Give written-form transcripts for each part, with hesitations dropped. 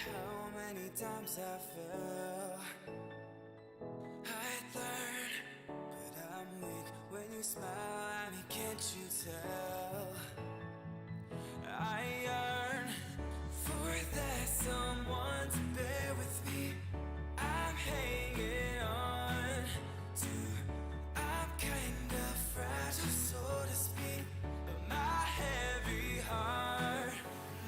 how many times I fell. I learn, but I'm weak when you smile at me, can't you tell? I yearn for that someone to bear with me. I'm hanging on to, I'm kind of fragile, so to speak, but my heavy heart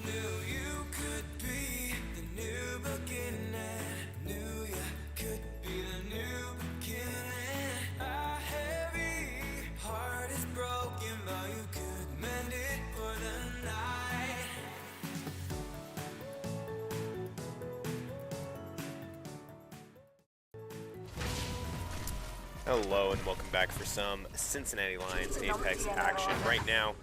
knew you could be the new beginning, knew you could be the new beginning. My heavy heart is broken, but you could mend it for the night. Hello and welcome back for some Cincinnati Lions Apex action. Right now,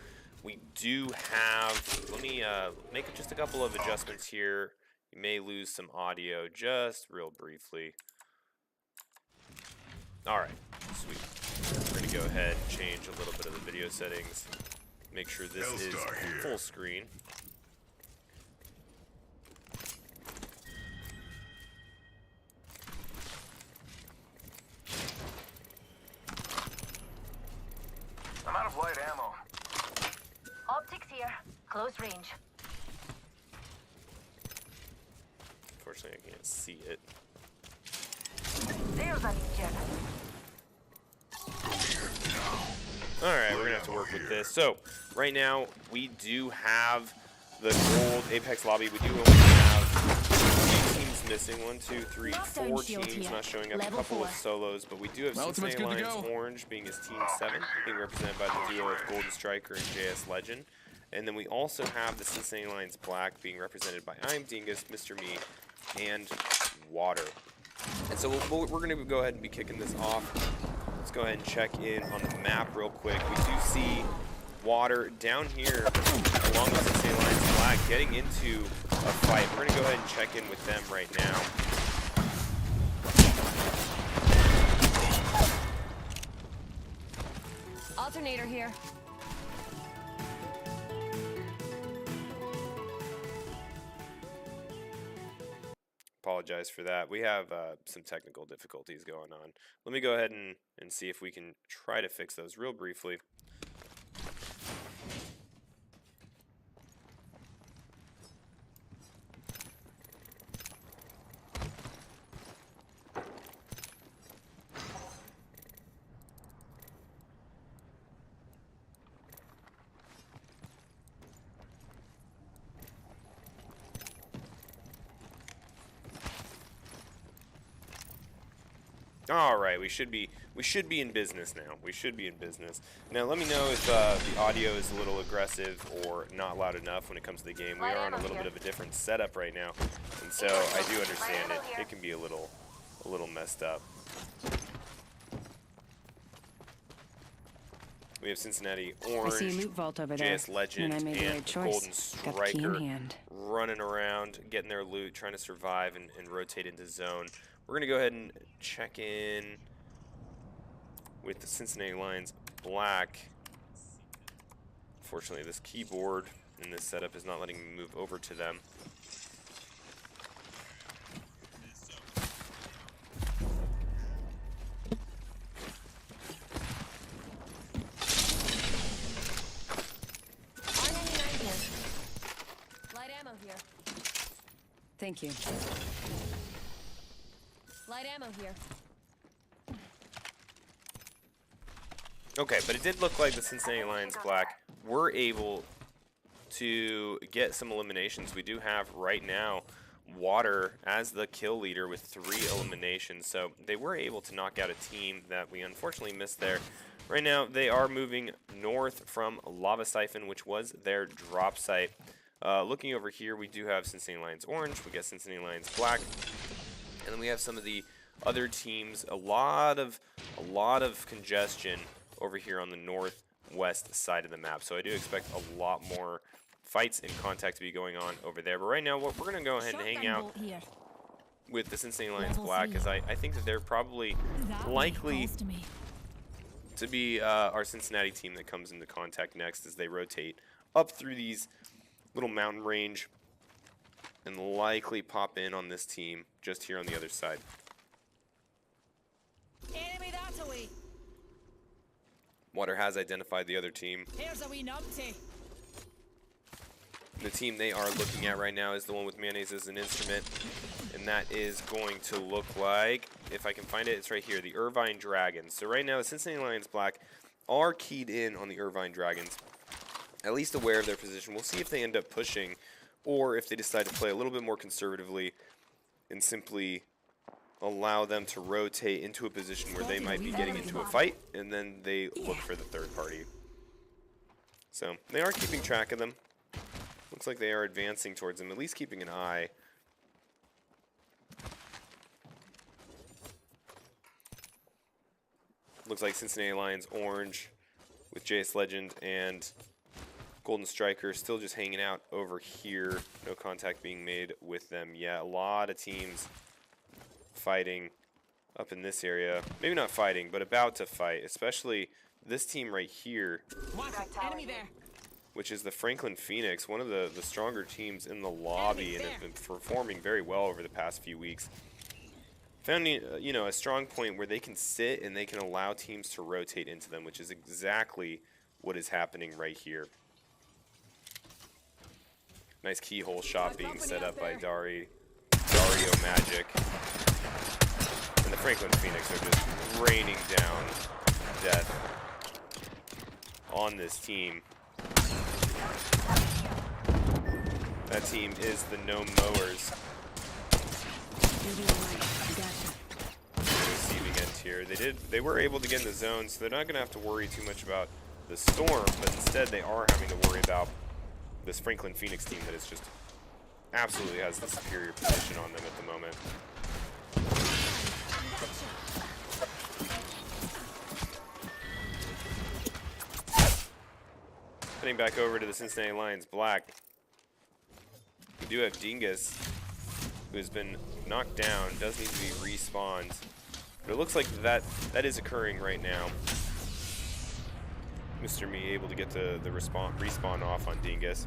we do have, let me make just a couple of adjustments here. You may lose some audio just real briefly. Alright, sweet. We're going to go ahead and change a little bit of the video settings. Make sure this is full screen. I'm out of light ammo. Optics here. Close range. Unfortunately, I can't see it. There's a legion. Alright, we're going to have to work with this. So, right now, we do have the gold Apex lobby. We do only have 8 teams missing. 1, 2, 3, 4 teams not showing up. A couple of solos, but we do have Cincinnati Lions Orange being his Team 7, being represented by the duo of Golden Striker and JS Legend. And then we also have the Cincinnati Lions Black being represented by I'm Dingus, Mr. Me, and Water. And so we're going to go ahead and be kicking this off. Let's go ahead and check in on the map real quick. We do see Water down here along with Cincinnati Lions Black getting into a fight. We're going to go ahead and check in with them right now. Alternator here. Apologize for that. We have some technical difficulties going on. Let me go ahead and see if we can try to fix those real briefly. All right, we should be in business now. We should be in business. Now, let me know if the audio is a little aggressive or not loud enough when it comes to the game. We are on a little bit of a different setup right now, and so I do understand it. It can be a little messed up. We have Cincinnati Orange, I see a loot vault over JS there, Legend, and I made the right choice. Golden Got the key in Striker hand. running around, getting their loot, trying to survive and rotate into zone. We're going to go ahead and check in with the Cincinnati Lions Black. Unfortunately, this keyboard in this setup is not letting me move over to them. R99 here. Light ammo here. Thank you. Light ammo here. Okay, but it did look like the Cincinnati Lions Black were able to get some eliminations. We do have right now Water as the kill leader with 3 eliminations, so they were able to knock out a team that we unfortunately missed there. Right now, they are moving north from Lava Siphon, which was their drop site. Looking over here, we do have Cincinnati Lions Orange, we got Cincinnati Lions Black, and then we have some of the other teams. A lot of congestion over here on the northwest side of the map. So I do expect a lot more fights and contact to be going on over there. But right now, we're going to go ahead and hang out with the Cincinnati Lions Black, because I think that they're probably likely to be our Cincinnati team that comes into contact next as they rotate up through these little mountain range and likely pop in on this team just here on the other side. Enemy that away. Water has identified the other team. Here's a wee numpty. The team they are looking at right now is the one with mayonnaise as an instrument, and that is going to look like, if I can find it, it's right here, the Irvine Dragons. So right now, the Cincinnati Lions Black are keyed in on the Irvine Dragons, at least aware of their position. We'll see if they end up pushing, or if they decide to play a little bit more conservatively and simply allow them to rotate into a position where they might be getting into a fight, and then they look for the third party. So they are keeping track of them. Looks like they are advancing towards them, at least keeping an eye. Looks like Cincinnati Lions orange with JS Legend and Golden Striker still just hanging out over here. No contact being made with them yet. A lot of teams fighting up in this area. Maybe not fighting, but about to fight, especially this team right here, Enemy there. which is the Franklin Phoenix, one of the stronger teams in the lobby, and have been performing very well over the past few weeks. Found a strong point where they can sit and they can allow teams to rotate into them, which is exactly what is happening right here. Nice keyhole shot being set up by Dario Magic. And the Franklin Phoenix are just raining down death on this team. That team is the Gnome Mowers. Receiving end here. They were able to get in the zone, so they're not going to have to worry too much about the storm, but instead they are having to worry about this Franklin Phoenix team that is just absolutely has the superior position on them at the moment. Heading back over to the Cincinnati Lions Black. We do have Dingus, who has been knocked down, does need to be respawned. But it looks like that is occurring right now. Mr. Me able to get the respawn off on Dingus.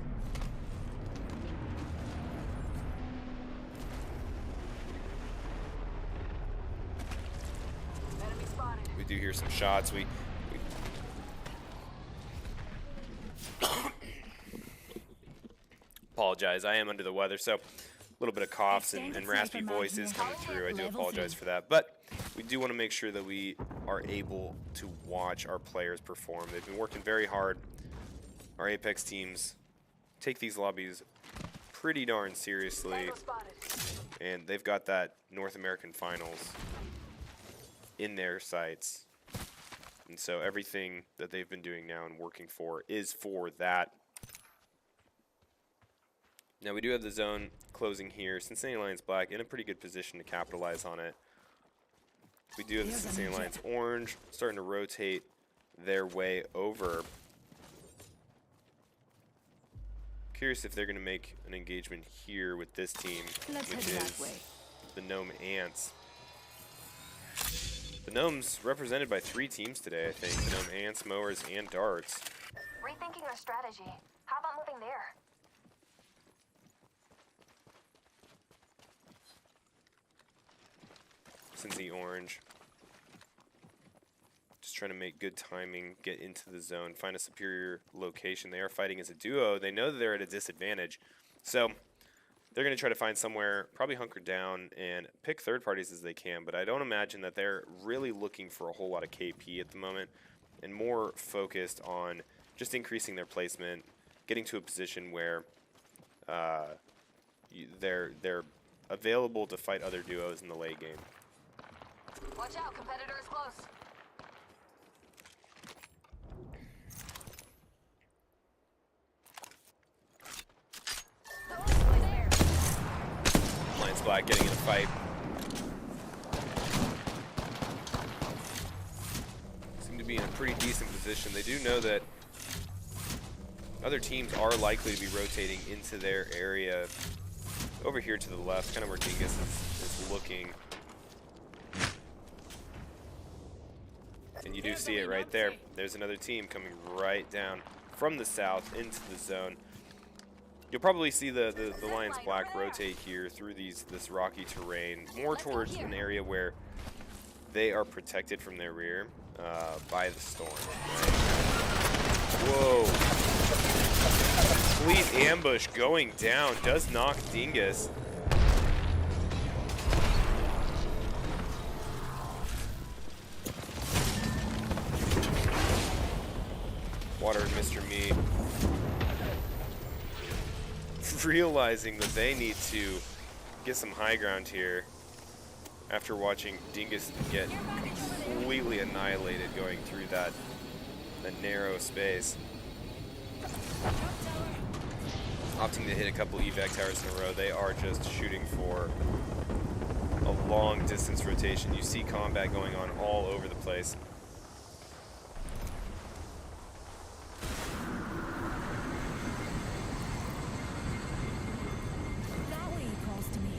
We do hear some shots. We apologize. I am under the weather, so a little bit of coughs and raspy voices coming through. I do apologize for that. But we do want to make sure that we are able to watch our players perform. They've been working very hard. Our Apex teams take these lobbies pretty darn seriously, and they've got that North American Finals in their sights. And so everything that they've been doing now and working for is for that. Now we do have the zone closing here. Cincinnati Lions Black in a pretty good position to capitalize on it. We do have the Cincinnati Lions Orange starting to rotate their way over. Curious if they're going to make an engagement here with this team, which is the Gnome Ants. The Gnomes represented by 3 teams today, I think. The Gnome Ants, Mowers, and Darts. Rethinking our strategy. How about moving there? Cincy Orange. Just trying to make good timing, get into the zone, find a superior location. They are fighting as a duo. They know that they're at a disadvantage. So they're going to try to find somewhere, probably hunker down and pick third parties as they can. But I don't imagine that they're really looking for a whole lot of KP at the moment, and more focused on just increasing their placement, getting to a position where they're available to fight other duos in the late game. Watch out, competitor is close. Lions Black getting in a fight. Seem to be in a pretty decent position. They do know that other teams are likely to be rotating into their area over here to the left, kind of where Dingus is looking. And you do see it right there. There's another team coming right down from the south into the zone. You'll probably see the Lions Black rotate here through this rocky terrain, more towards an area where they are protected from their rear by the storm. Right? Whoa. Complete ambush going down. Does knock Dingus. Water and Mr. Me realizing that they need to get some high ground here after watching Dingus get completely annihilated going through that narrow space. Opting to hit a couple evac towers in a row. They are just shooting for a long distance rotation. You see combat going on all over the place. That way he calls to me.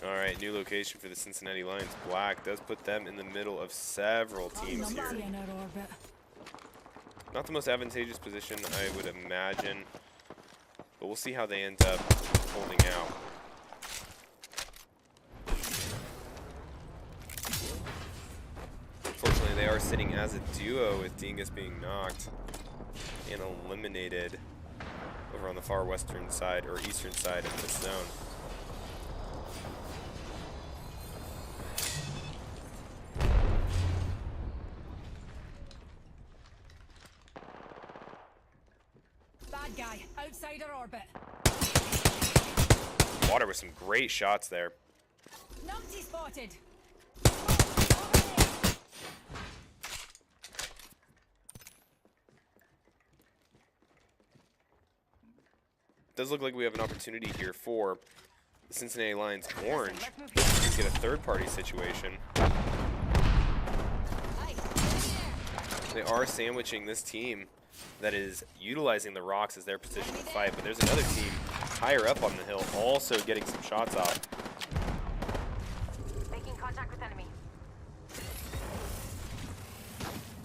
Alright, new location for the Cincinnati Lions. Black does put them in the middle of several teams here. Numpty in our orbit. Not the most advantageous position, I would imagine, but we'll see how they end up holding out. Fortunately, they are sitting as a duo with Dingus being knocked and eliminated over on the far western side or eastern side of this zone. Bad guy, outside our orbit. Water with some great shots there. Numpty spotted. Does look like we have an opportunity here for the Cincinnati Lions Orange to get a third-party situation. They are sandwiching this team that is utilizing the rocks as their position to fight, but there's another team higher up on the hill also getting some shots off. Making contact with enemy.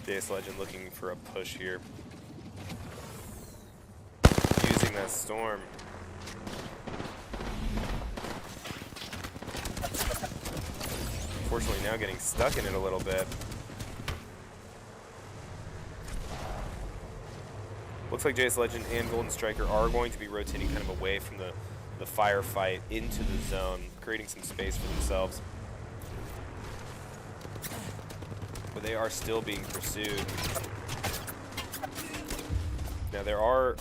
JS Legend looking for a push here. Using that storm. Unfortunately now getting stuck in it a little bit. Looks like JS Legend and Golden Striker are going to be rotating kind of away from the firefight into the zone, creating some space for themselves. But they are still being pursued. Now there are,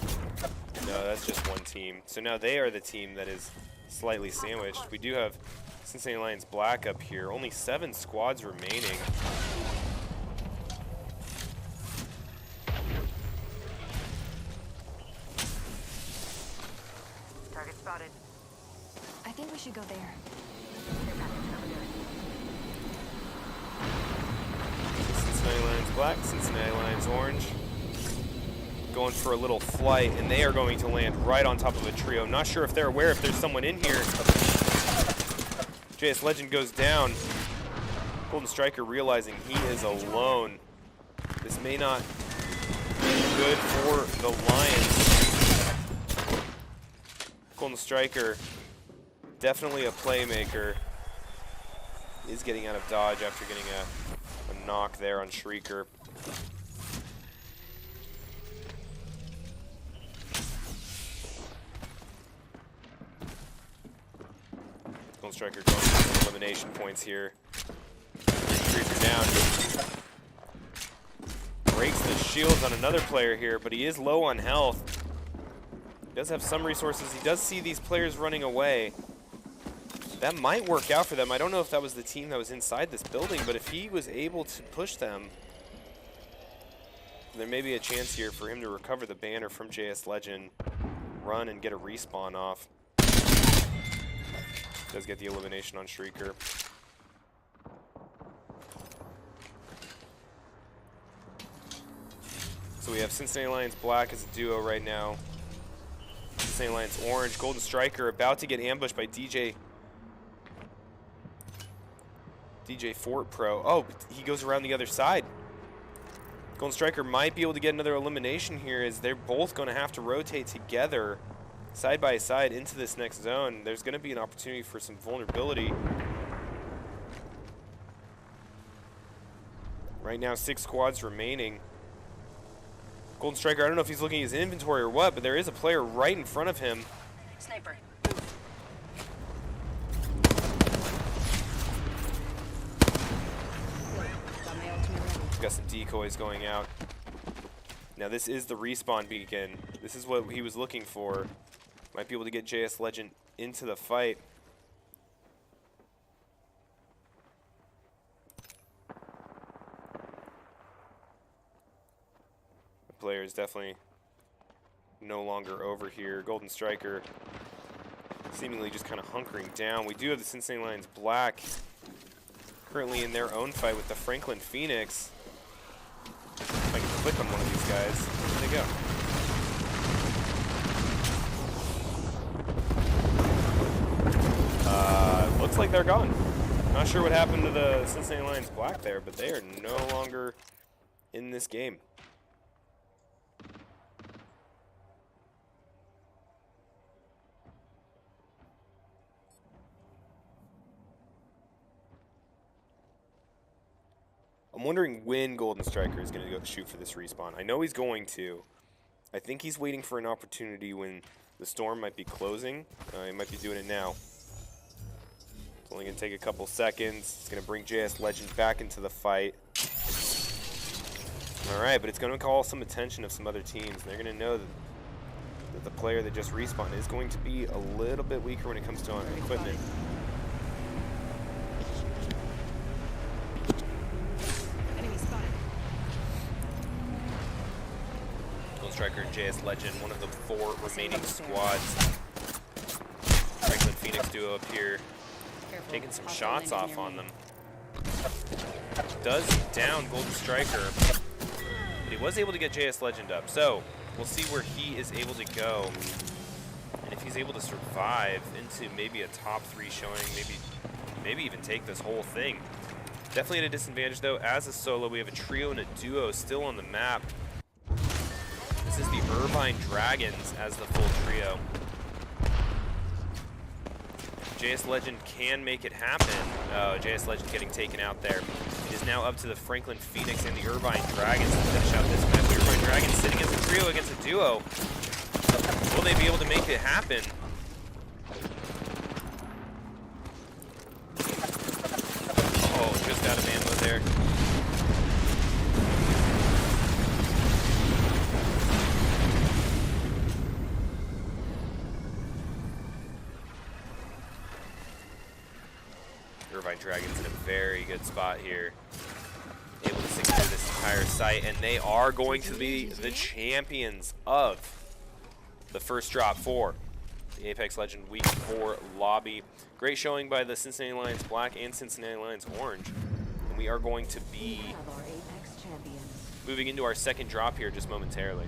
no, that's just one team. So now they are the team that is slightly sandwiched. We do have Cincinnati Lions Black up here. Only 7 squads remaining. Target spotted. I think we should go there. Cincinnati Lions Black, Cincinnati Lions Orange. Going for a little flight, and they are going to land right on top of a trio. Not sure if they're aware if there's someone in here. JS Legend goes down. Golden Striker realizing he is alone. This may not be good for the Lions. Golden Striker, definitely a playmaker, is getting out of dodge after getting a knock there on Shrieker. Golden Striker going for some elimination points here. Shrieker down. Breaks the shields on another player here, but he is low on health. He does have some resources. He does see these players running away. That might work out for them. I don't know if that was the team that was inside this building, but if he was able to push them, there may be a chance here for him to recover the banner from JS Legend, run and get a respawn off. Does get the elimination on Shrieker. So we have Cincinnati Lions Black as a duo right now. Cincinnati Lions Orange. Golden Striker about to get ambushed by DJ. DJ Fort Pro. Oh, he goes around the other side. Golden Striker might be able to get another elimination here as they're both going to have to rotate together side by side into this next zone. There's going to be an opportunity for some vulnerability. Right now, 6 squads remaining. Golden Striker, I don't know if he's looking at his inventory or what, but there is a player right in front of him. Sniper. Got my ultimate ready. Got some decoys going out. Now this is the respawn beacon. This is what he was looking for. Might be able to get JS Legend into the fight. The player is definitely no longer over here. Golden Striker seemingly just kind of hunkering down. We do have the Cincinnati Lions Black currently in their own fight with the Franklin Phoenix. If I can click on one of these guys, where'd they go? Looks like they're gone. Not sure what happened to the Cincinnati Lions Black there, but they are no longer in this game. I'm wondering when Golden Striker is going to go shoot for this respawn. I know he's going to. I think he's waiting for an opportunity when the storm might be closing. He might be doing it now. It's only going to take a couple seconds. It's going to bring JS Legend back into the fight. All right, but it's going to call some attention of some other teams. They're going to know that the player that just respawned is going to be a little bit weaker when it comes to equipment. Enemy spotted. Striker and JS Legend, one of the 4 remaining squads. Franklin Phoenix duo up here, Careful. taking some Hostile shots landing off near on me. them. Does down Golden Striker, but he was able to get JS Legend up. So we'll see where he is able to go, and if he's able to survive into maybe a top 3 showing, maybe even take this whole thing. Definitely at a disadvantage though. As a solo, we have a trio and a duo still on the map. This is the Irvine Dragons as the full trio. JS Legend can make it happen. Oh, JS Legend getting taken out there. It is now up to the Franklin Phoenix and the Irvine Dragons to finish out this match. The Irvine Dragons sitting as a trio against a duo. Will they be able to make it happen? Oh, just out of ammo there. Irvine Dragons in a very good spot here. Able to secure this entire site, and they are going to be the champions of the first drop 4. The Apex Legend Week 4 lobby. Great showing by the Cincinnati Lions Black and Cincinnati Lions Orange. And we are going to be moving into our second drop here just momentarily.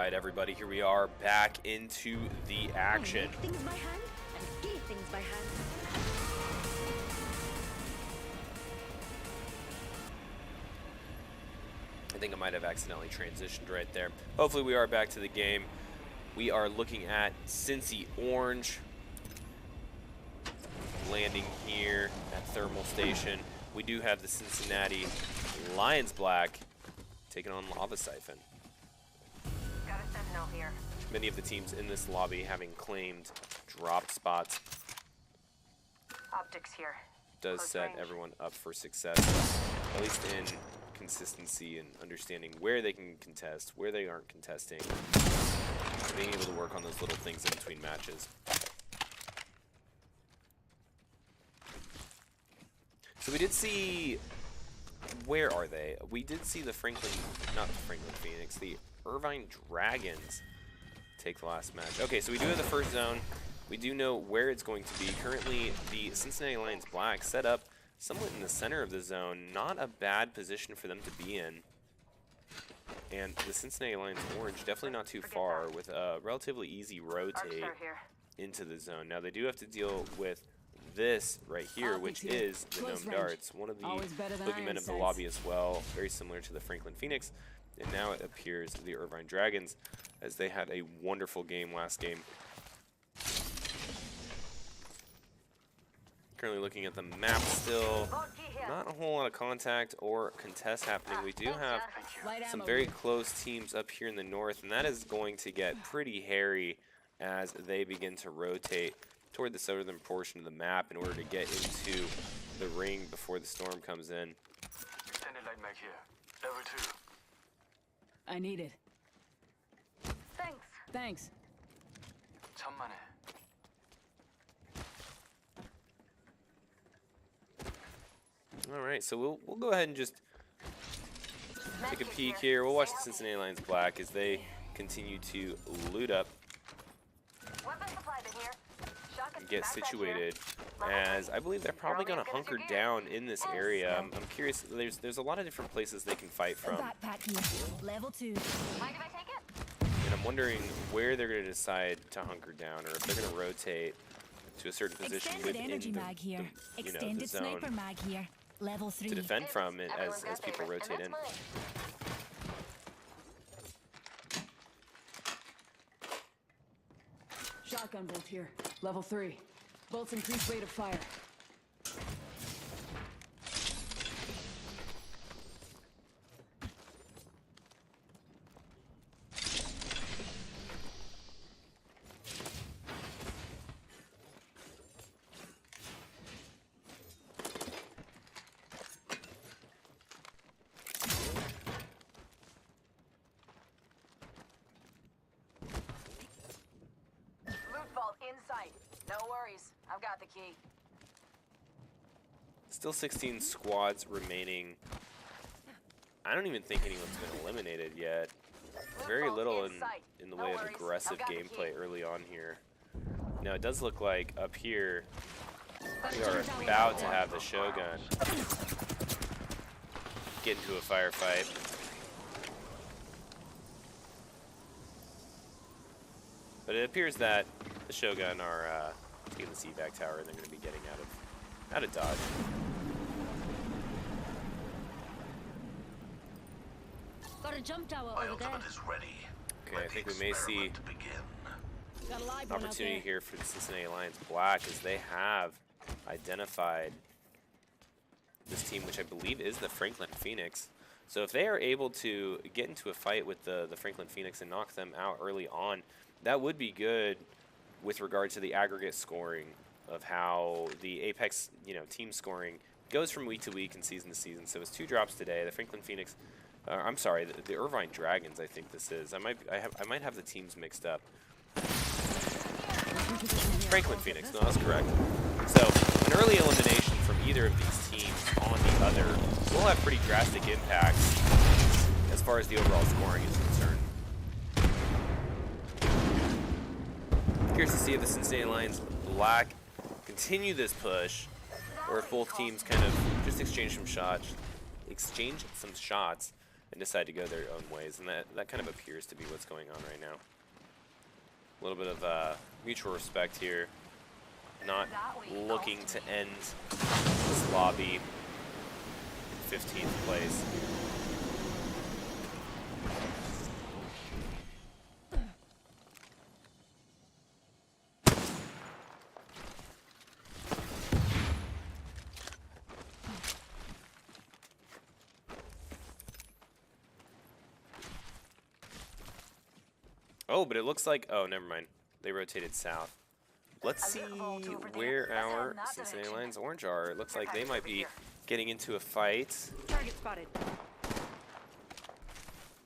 right, everybody, here we are back into the action. I make things by hand and do things by hand. I think I might have accidentally transitioned right there. Hopefully we are back to the game. We are looking at Cincy Orange landing here at Thermal Station. We do have the Cincinnati Lions Black taking on Lava Siphon. Got a sentinel here. Many of the teams in this lobby having claimed drop spots. Optics here. Does Close set range. everyone up for success, at least in consistency and understanding where they can contest, where they aren't contesting, being able to work on those little things in between matches. So we did see, where are they? We did see the not the Franklin Phoenix, the Irvine Dragons take the last match. Okay, so we do have the first zone. We do know where it's going to be. Currently, the Cincinnati Lions Black set up somewhat in the center of the zone. Not a bad position for them to be in. And the Cincinnati Lions Orange definitely not too far with a relatively easy rotate Arcstar here. into the zone. Now they do have to deal with this right here, which is the Close Gnome range. Darts, one of the Always better than boogeymen iron of the sights. lobby as well, very similar to the Franklin Phoenix. And now it appears the Irvine Dragons, as they had a wonderful game last game. Currently looking at the map still, not a whole lot of contact or contest happening. We do have Light some ammo very here. close teams up here in the north, and that is going to get pretty hairy as they begin to rotate toward the southern portion of the map in order to get into the ring before the storm comes in. Extended light mag here. Level 2. I need it. Thanks. Thanks. 천만에. All right, so we'll go ahead and just take a peek here. We'll watch the Cincinnati Lions Black as they continue to loot up Weapon supply bin here. Shotgun and get backpack here. situated, as I believe they're probably going to hunker down in this area. I'm curious. There's a lot of different places they can fight from, Backpack here. Level 2. Mind if I take it? and I'm wondering where they're going to decide to hunker down, or if they're going to rotate to a certain position Extended within energy the, mag here. the, you know, the Extended zone sniper mag here. Level 3. to defend from it Everyone's got as people favorites, rotate and in. that's mine. Shotgun bolt here. Level 3. Bolts increase rate of fire. Loot vault in sight. No worries. I've got the key. Still 16 squads remaining. I don't even think anyone's been eliminated yet. Very little in the way of aggressive gameplay early on here. Now it does look like up here we are about to have the Shogun get into a firefight. But it appears that the Shogun are taking the CVAC tower and they're going to be getting out of dodge. Got a jump tower My over there. ultimate is ready. Okay, I think we may see To begin. Got a live an one out opportunity there. here for the Cincinnati Lions Black, as they have identified this team, which I believe is the Franklin Phoenix. So if they are able to get into a fight with the Franklin Phoenix and knock them out early on, that would be good with regard to the aggregate scoring of how the Apex, team scoring goes from week to week and season to season. So it's 2 drops today. The Franklin Phoenix, I'm sorry, the Irvine Dragons, I think this is. I might have the teams mixed up. Franklin Phoenix, no, that's correct. So an early elimination from either of these teams on the other will have pretty drastic impacts as far as the overall scoring is concerned. Curious to see if the Cincinnati Lions Black continue this push, or if both teams kind of just exchange some shots and decide to go their own ways, and that kind of appears to be what's going on right now. A little bit of mutual respect here, not looking to end this lobby in 15th place. Oh, but it looks like, oh, never mind. They rotated south. Let's see where our Cincinnati Lions Orange are. It looks like they might be getting into a fight. Target spotted.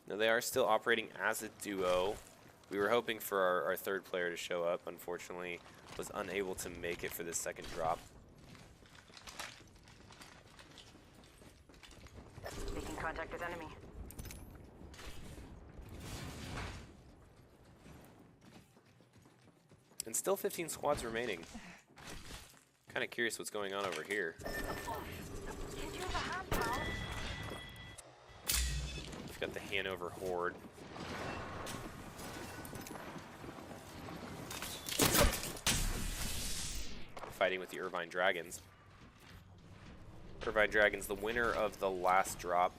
No, they are still operating as a duo. We were hoping for our third player to show up. Unfortunately, was unable to make it for this second drop. Making contact with enemy. And still 15 squads remaining. Kind of curious what's going on over here. We've got the Hanover Horde. Fighting with the Irvine Dragons. Irvine Dragons, the winner of the last drop.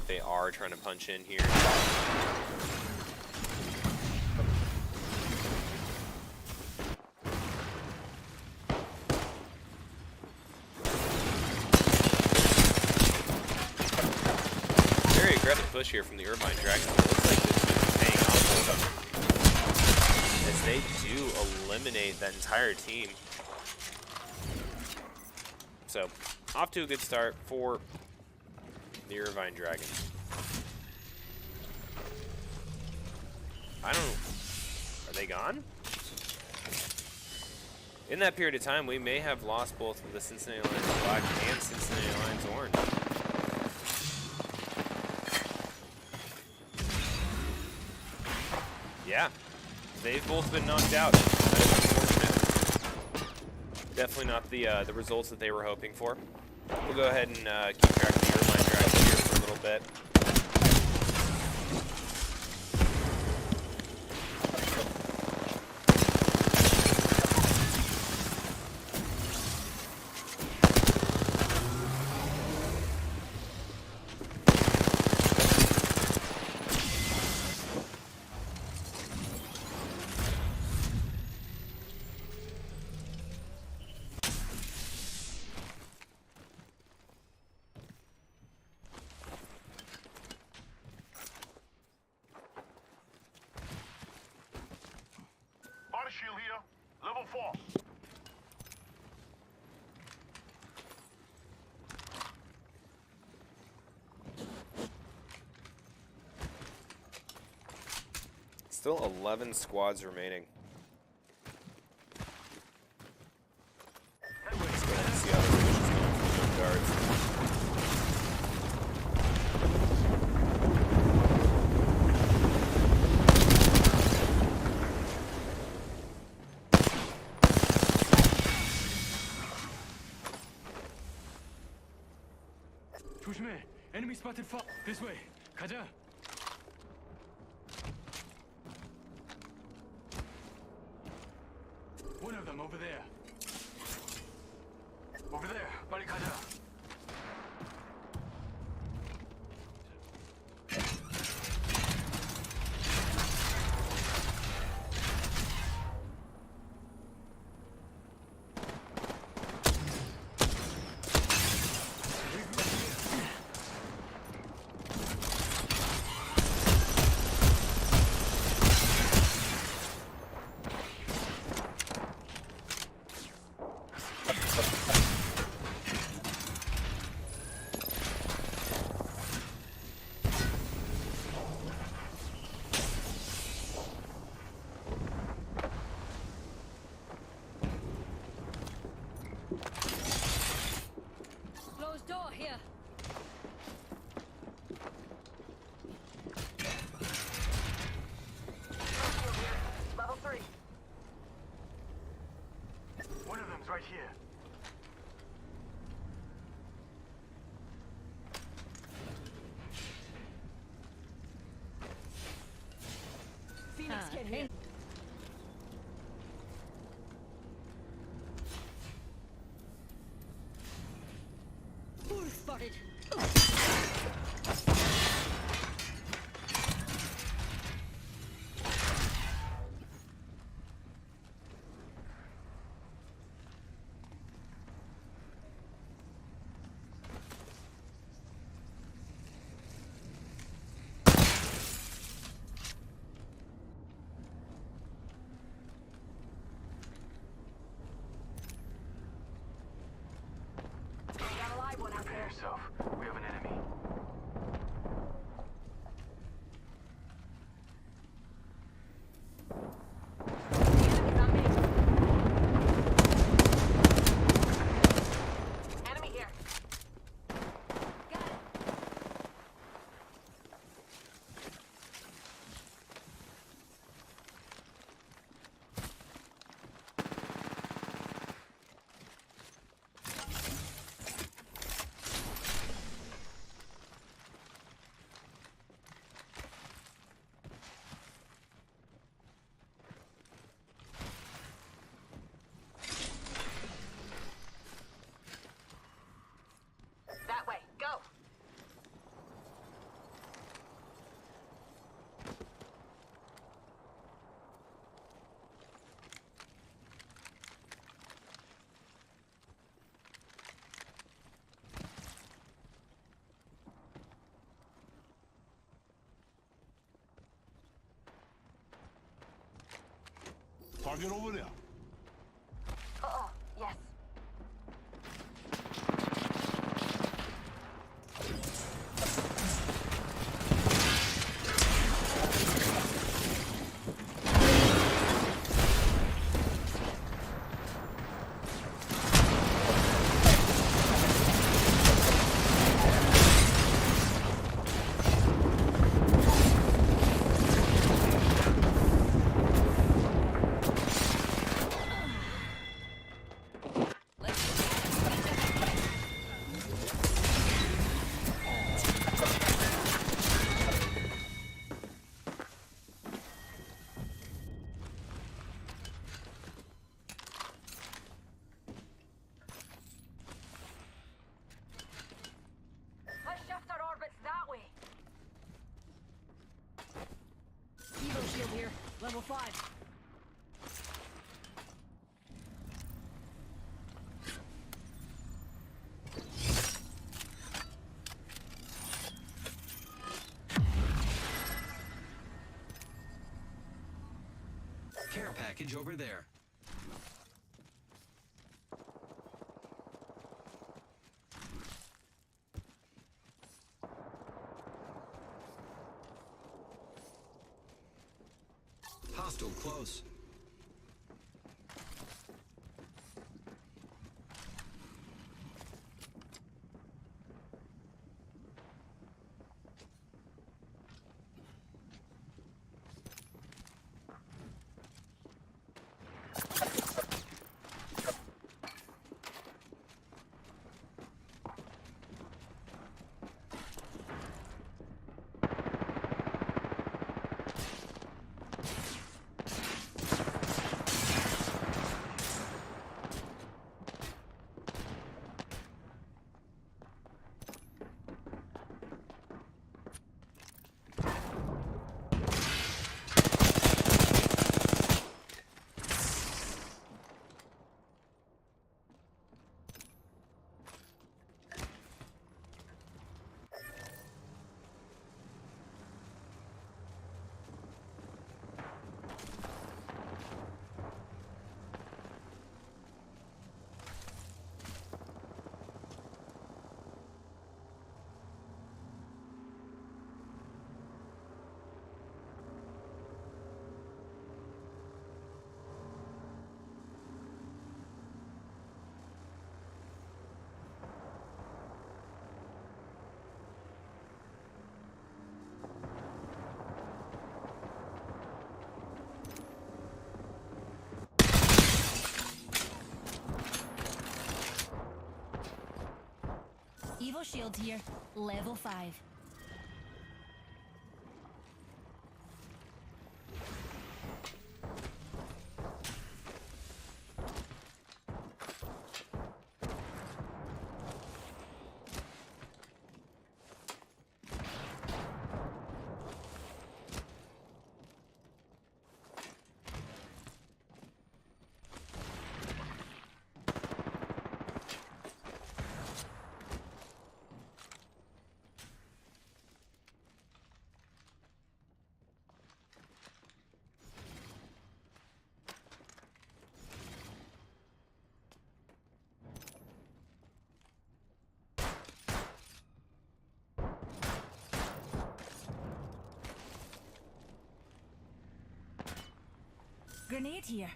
They are trying to punch in here. Very aggressive push here from the Irvine Dragons. It looks like this is paying off for them, as they do eliminate that entire team. So, off to a good start for the Irvine Dragons. Are they gone? In that period of time, we may have lost both the Cincinnati Lions Black and Cincinnati Lions Orange. Yeah, they've both been knocked out. That is unfortunate. Definitely not the results that they were hoping for. We'll go ahead and keep track of the Irvine Dragons here for a little bit. Shield here, level 4. Still 11 squads remaining. Let's go ahead and see how the push is going for the guards. 조심해. Enemy spotted far. This way. 가자. One of them over there. Over there. 빨리 가자. Phoenix kid here. Bull spotted. We got a live one out Prepare there. yourself. We have an enemy. Enemy's on me. Enemy here. Got it. That way. Go. Target over there. Uh-oh. Yes. Let's shift our orbits that way. Evo shield here. Level 5. Care package over there. Hostile close. Evo shield here. Level 5. Grenade here.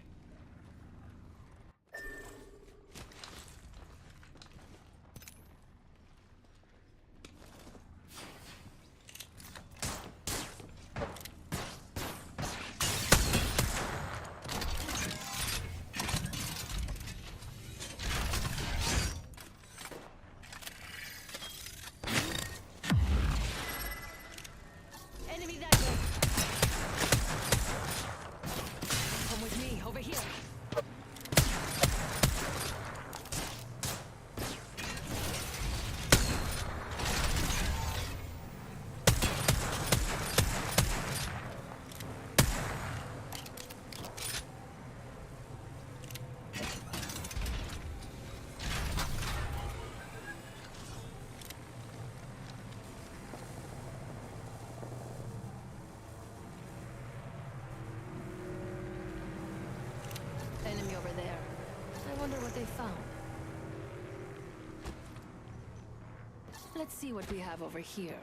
Enemy that way. Come with me, over here. Enemy over there. I wonder what they found. Let's see what we have over here.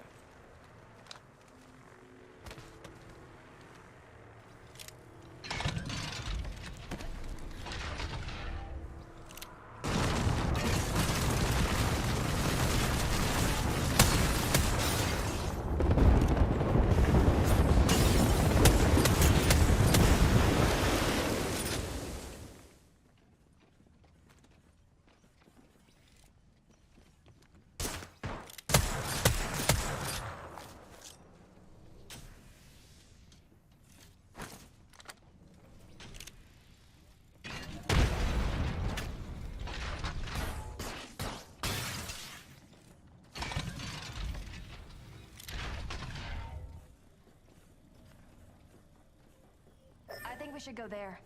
I think we should go there.